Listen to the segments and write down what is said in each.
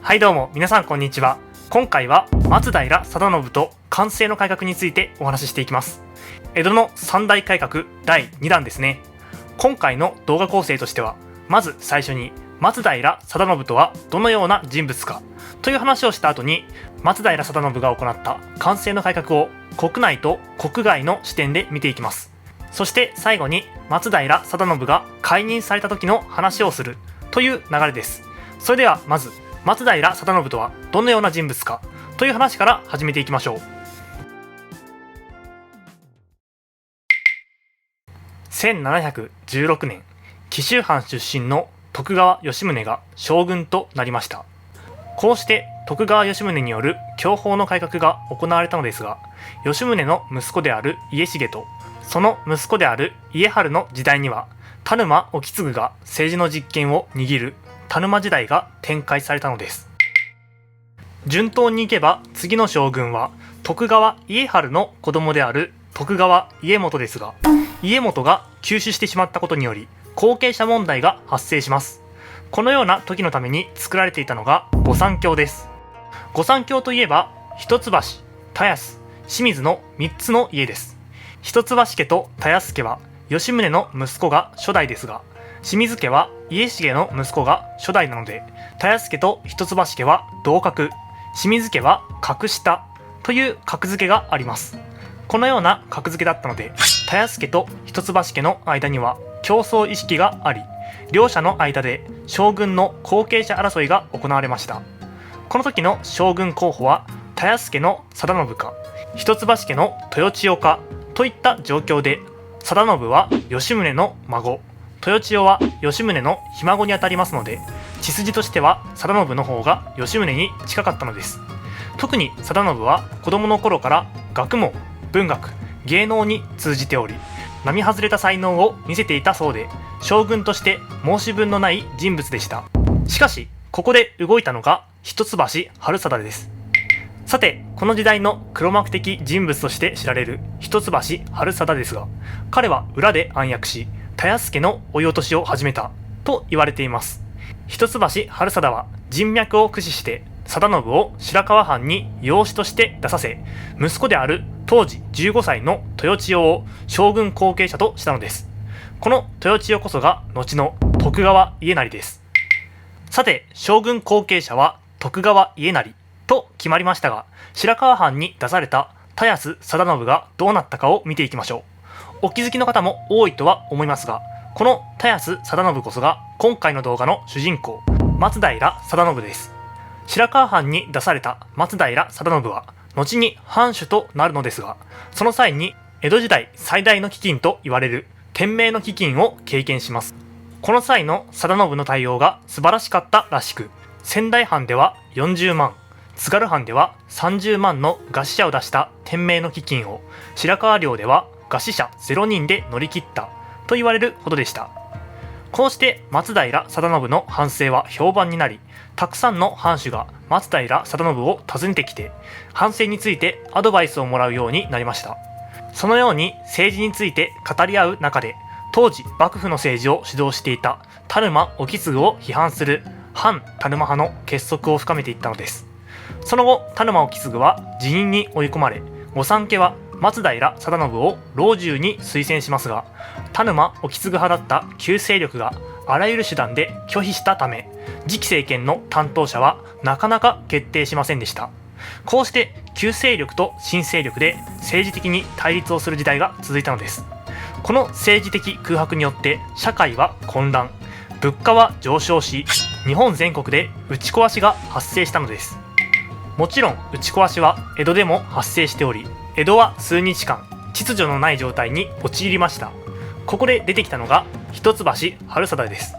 はいどうも皆さんこんにちは。今回は松平定信と寛政の改革についてお話ししていきます。江戸の三大改革第2弾ですね。今回の動画構成としては、まず最初に松平定信とはどのような人物かという話をした後に、松平定信が行った寛政の改革を国内と国外の視点で見ていきます。そして最後に松平定信が解任された時の話をするという流れです。それではまず松平定信とはどのような人物かという話から始めていきましょう。1716年、紀州藩出身の徳川吉宗が将軍となりました。こうして徳川吉宗による享保の改革が行われたのですが、吉宗の息子である家重とその息子である家治の時代には、田沼意次が政治の実権を握る田沼時代が展開されたのです。順当にいけば次の将軍は徳川家治の子供である徳川家元ですが、家元が急死してしまったことにより後継者問題が発生します。このような時のために作られていたのが御三卿です。御三卿といえば一橋、田安、清水の3つの家です。一橋家と田安家は吉宗の息子が初代ですが、清水家は家重の息子が初代なので、田安家と一橋家は同格、清水家は格下という格付けがあります。このような格付けだったので、田安家と一橋家の間には競争意識があり、両者の間で将軍の後継者争いが行われました。この時の将軍候補は田安家の定信か一橋家の豊千代かといった状況で、定信は吉宗の孫、豊千代は吉宗のひ孫にあたりますので、血筋としては定信の方が吉宗に近かったのです。特に定信は子供の頃から学問、文学、芸能に通じており、並外れた才能を見せていたそうで、将軍として申し分のない人物でした。しかしここで動いたのが一橋治貞です。さて、この時代の黒幕的人物として知られる一橋治貞ですが、彼は裏で暗躍し、田安家の追い落としを始めたと言われています。一橋治貞は人脈を駆使して定信を白河藩に養子として出させ、息子である当時15歳の豊千代を将軍後継者としたのです。この豊千代こそが後の徳川家斉です。さて、将軍後継者は徳川家斉と決まりましたが、白河藩に出された田安定信がどうなったかを見ていきましょう。お気づきの方も多いとは思いますが、この田安定信こそが今回の動画の主人公、松平定信です。白河藩に出された松平定信は後に藩主となるのですが、その際に江戸時代最大の飢饉と言われる天明の飢饉を経験します。この際の定信の対応が素晴らしかったらしく、仙台藩では40万、津軽藩では30万の餓死者を出した天明の飢饉を白河領では餓死者0人で乗り切ったと言われるほどでした。こうして松平定信の藩政は評判になり、たくさんの藩主が松平定信を訪ねてきて、藩政についてアドバイスをもらうようになりました。そのように政治について語り合う中で、当時幕府の政治を主導していた田沼意次を批判する反田沼派の結束を深めていったのです。その後、田沼意次は辞任に追い込まれ、御三家は松平定信を老中に推薦しますが、田沼意次派だった旧勢力があらゆる手段で拒否したため、次期政権の担当者はなかなか決定しませんでした。こうして旧勢力と新勢力で政治的に対立をする時代が続いたのです。この政治的空白によって社会は混乱、物価は上昇し、日本全国で打ち壊しが発生したのです。もちろん打ち壊しは江戸でも発生しており、江戸は数日間秩序のない状態に陥りました。ここで出てきたのが一橋治貞です。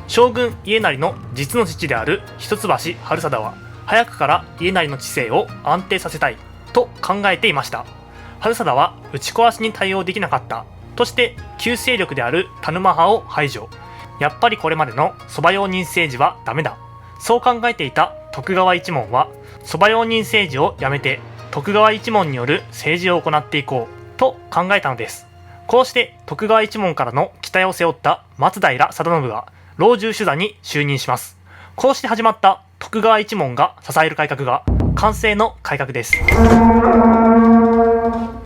将軍家斉の実の父である一橋治貞は、早くから家斉の治世を安定させたいと考えていました。治貞は打ち壊しに対応できなかったとして旧勢力である田沼派を排除。やっぱりこれまでの側用人政治はダメだ、そう考えていた徳川一門は、側用人政治をやめて徳川一門による政治を行っていこうと考えたのです。こうして徳川一門からの期待を背負った松平定信が老中主座に就任します。こうして始まった徳川一門が支える改革が寛政の改革です。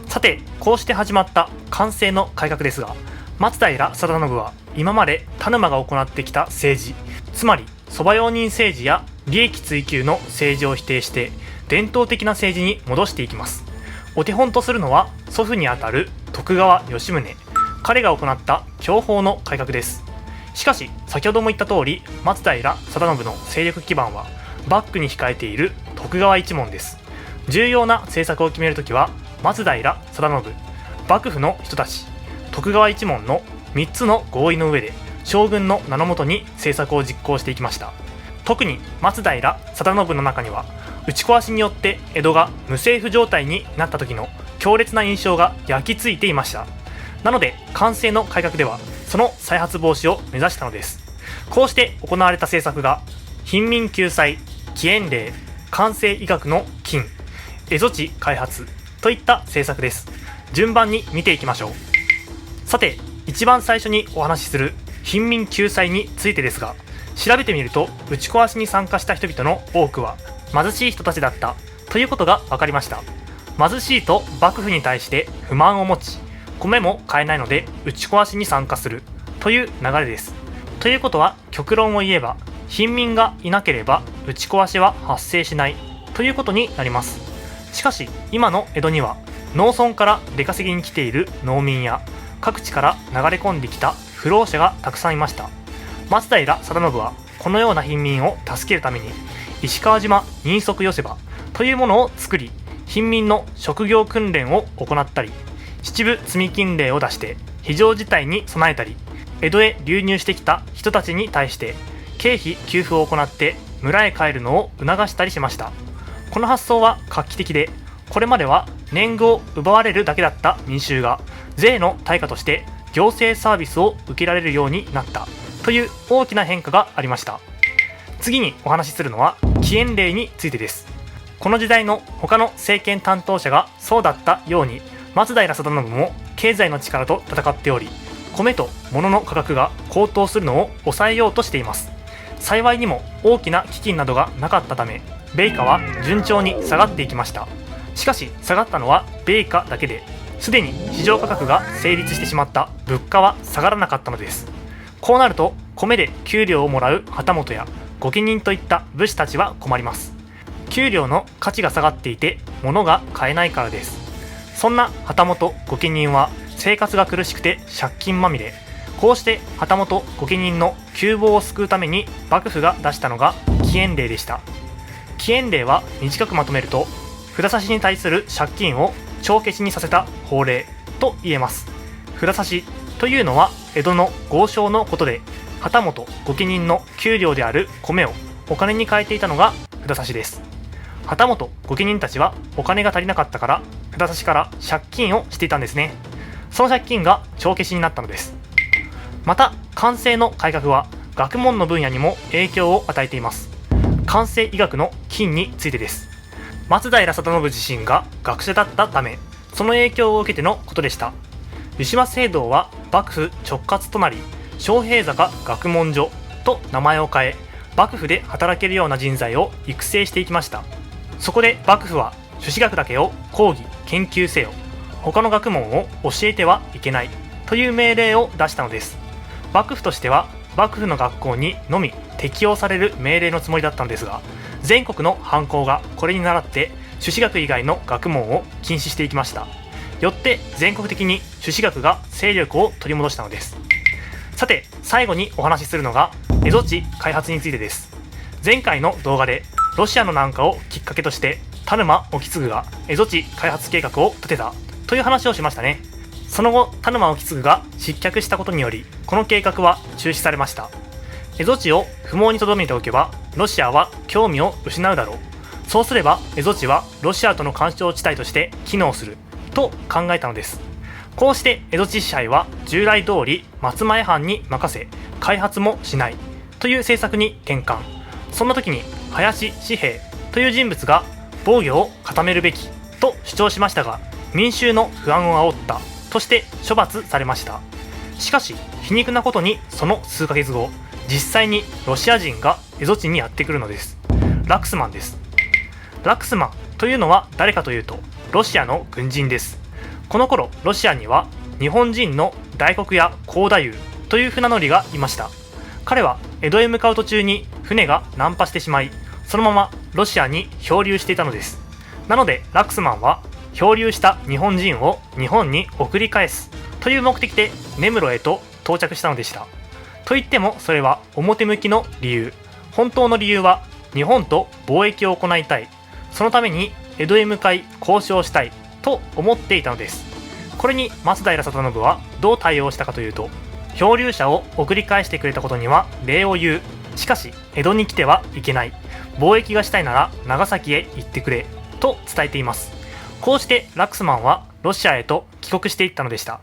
さて、こうして始まった寛政の改革ですが、松平定信は今まで田沼が行ってきた政治、つまり側用人政治や利益追求の政治を否定して伝統的な政治に戻していきます。お手本とするのは祖父にあたる徳川吉宗、彼が行った享保の改革です。しかし先ほども言った通り、松平定信の勢力基盤はバックに控えている徳川一門です。重要な政策を決めるときは松平定信、幕府の人たち、徳川一門の3つの合意の上で将軍の名のもとに政策を実行していきました。特に松平定信の中には打ち壊しによって江戸が無政府状態になった時の強烈な印象が焼き付いていました。なので寛政の改革ではその再発防止を目指したのです。こうして行われた政策が貧民救済、起源令、寛政医学の禁、蝦夷地開発といった政策です。順番に見ていきましょう。さて、一番最初にお話しする貧民救済についてですが、調べてみると打ち壊しに参加した人々の多くは貧しい人たちだったということが分かりました。貧しいと幕府に対して不満を持ち、米も買えないので打ち壊しに参加するという流れです。ということは極論を言えば、貧民がいなければ打ち壊しは発生しないということになります。しかし今の江戸には農村から出稼ぎに来ている農民や各地から流れ込んできた不老者がたくさんいました。松平定信はこのような貧民を助けるために石川島人足寄せ場というものを作り、貧民の職業訓練を行ったり、秩父積金令を出して非常事態に備えたり、江戸へ流入してきた人たちに対して経費給付を行って村へ帰るのを促したりしました。この発想は画期的で、これまでは年貢を奪われるだけだった民衆が税の対価として行政サービスを受けられるようになったという大きな変化がありました。次にお話しするのは起源令についてです。この時代の他の政権担当者がそうだったように、松平定信も経済の力と戦っており、米と物の価格が高騰するのを抑えようとしています。幸いにも大きな飢饉などがなかったため、米価は順調に下がっていきました。しかし下がったのは米価だけで、すでに市場価格が成立してしまった物価は下がらなかったのです。こうなると米で給料をもらう旗本や御家人といった武士たちは困ります。給料の価値が下がっていて物が買えないからです。そんな旗本御家人は生活が苦しくて借金まみれ。こうして旗本御家人の窮乏を救うために幕府が出したのが起源令でした。起源令は短くまとめると、札差に対する借金を帳消しにさせた法令と言えます。札差というのは江戸の豪商のことで、旗本御家人の給料である米をお金に変えていたのが札差です。旗本御家人たちはお金が足りなかったから札差から借金をしていたんですね。その借金が帳消しになったのです。また寛政の改革は学問の分野にも影響を与えています。寛政医学の禁についてです。松平定信自身が学者だったため、その影響を受けてのことでした。湯島聖堂は幕府直轄となり、昌平坂学問所と名前を変え、幕府で働けるような人材を育成していきました。そこで幕府は朱子学だけを講義研究せよ、他の学問を教えてはいけないという命令を出したのです。幕府としては幕府の学校にのみ適用される命令のつもりだったのですが、全国の藩校がこれに倣って朱子学以外の学問を禁止していきました。よって全国的に朱子学が勢力を取り戻したのです。さて最後にお話しするのが蝦夷地開発についてです。前回の動画でロシアの南下をきっかけとして田沼意次が蝦夷地開発計画を立てたという話をしましたね。その後田沼意次が失脚したことにより、この計画は中止されました。蝦夷地を不毛に留めておけばロシアは興味を失うだろう。そうすれば蝦夷地はロシアとの干渉地帯として機能すると考えたのです。こうして蝦夷地支配は従来通り松前藩に任せ、開発もしないという政策に転換。そんな時に林紙幣という人物が防御を固めるべきと主張しましたが、民衆の不安を煽ったとして処罰されました。しかし皮肉なことにその数ヶ月後、実際にロシア人が蝦夷地にやってくるのです。ラクスマンです。ラクスマンというのは誰かというと、ロシアの軍人です。この頃ロシアには日本人の大黒屋幸太夫という船乗りがいました。彼は江戸へ向かう途中に船が難破してしまい、そのままロシアに漂流していたのです。なのでラクスマンは漂流した日本人を日本に送り返すという目的で根室へと到着したのでした。といってもそれは表向きの理由。本当の理由は日本と貿易を行いたい、そのために江戸へ向かい交渉したいと思っていたのです。これに松平定信はどう対応したかというと、漂流者を送り返してくれたことには礼を言う。しかし江戸に来てはいけない。貿易がしたいなら長崎へ行ってくれと伝えています。こうしてラクスマンはロシアへと帰国していったのでした。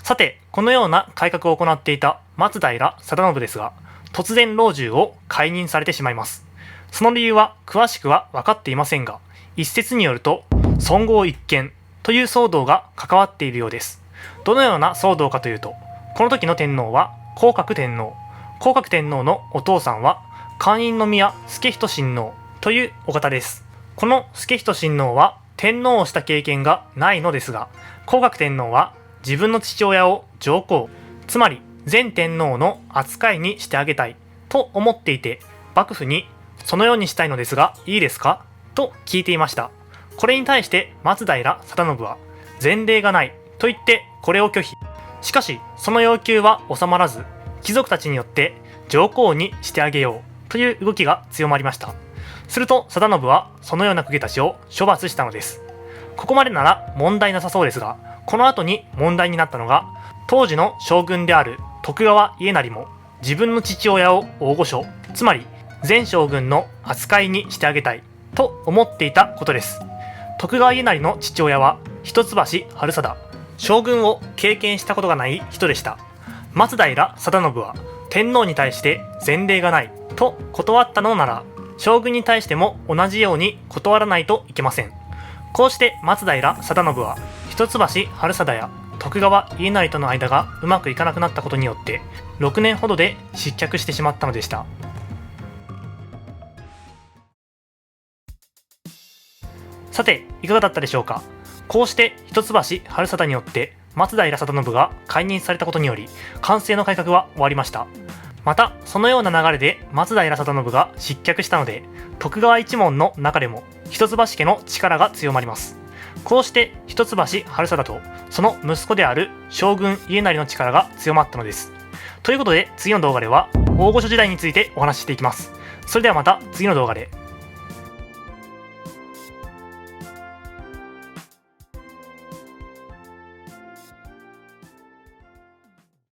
さて、このような改革を行っていた松平定信ですが、突然老中を解任されてしまいます。その理由は詳しくは分かっていませんが、一説によると尊号一件という騒動が関わっているようです。どのような騒動かというと、この時の天皇は弘覚天皇。弘覚天皇のお父さんは寛永宮資仁親王というお方です。この資仁親王は天皇をした経験がないのですが、弘覚天皇は自分の父親を上皇、つまり前天皇の扱いにしてあげたいと思っていて、幕府にそのようにしたいのですがいいですかと聞いていました。これに対して松平定信は前例がないと言ってこれを拒否。しかしその要求は収まらず、貴族たちによって上皇にしてあげようという動きが強まりました。すると定信はそのような公家たちを処罰したのです。ここまでなら問題なさそうですが、この後に問題になったのが、当時の将軍である徳川家斉も自分の父親を大御所、つまり前将軍の扱いにしてあげたいと思っていたことです。徳川家斉の父親は一橋治貞、将軍を経験したことがない人でした。松平定信は天皇に対して前例がないと断ったのなら、将軍に対しても同じように断らないといけません。こうして松平定信は一橋治貞や徳川家斉との間がうまくいかなくなったことによって6年ほどで失脚してしまったのでした。さて、いかがだったでしょうか。こうして一橋治貞によって松平定信が解任されたことにより、寛政の改革は終わりました。またそのような流れで松平定信が失脚したので、徳川一門の中でも一橋家の力が強まります。こうして一橋治貞とその息子である将軍家斉の力が強まったのです。ということで次の動画では大御所時代についてお話ししていきます。それではまた次の動画で。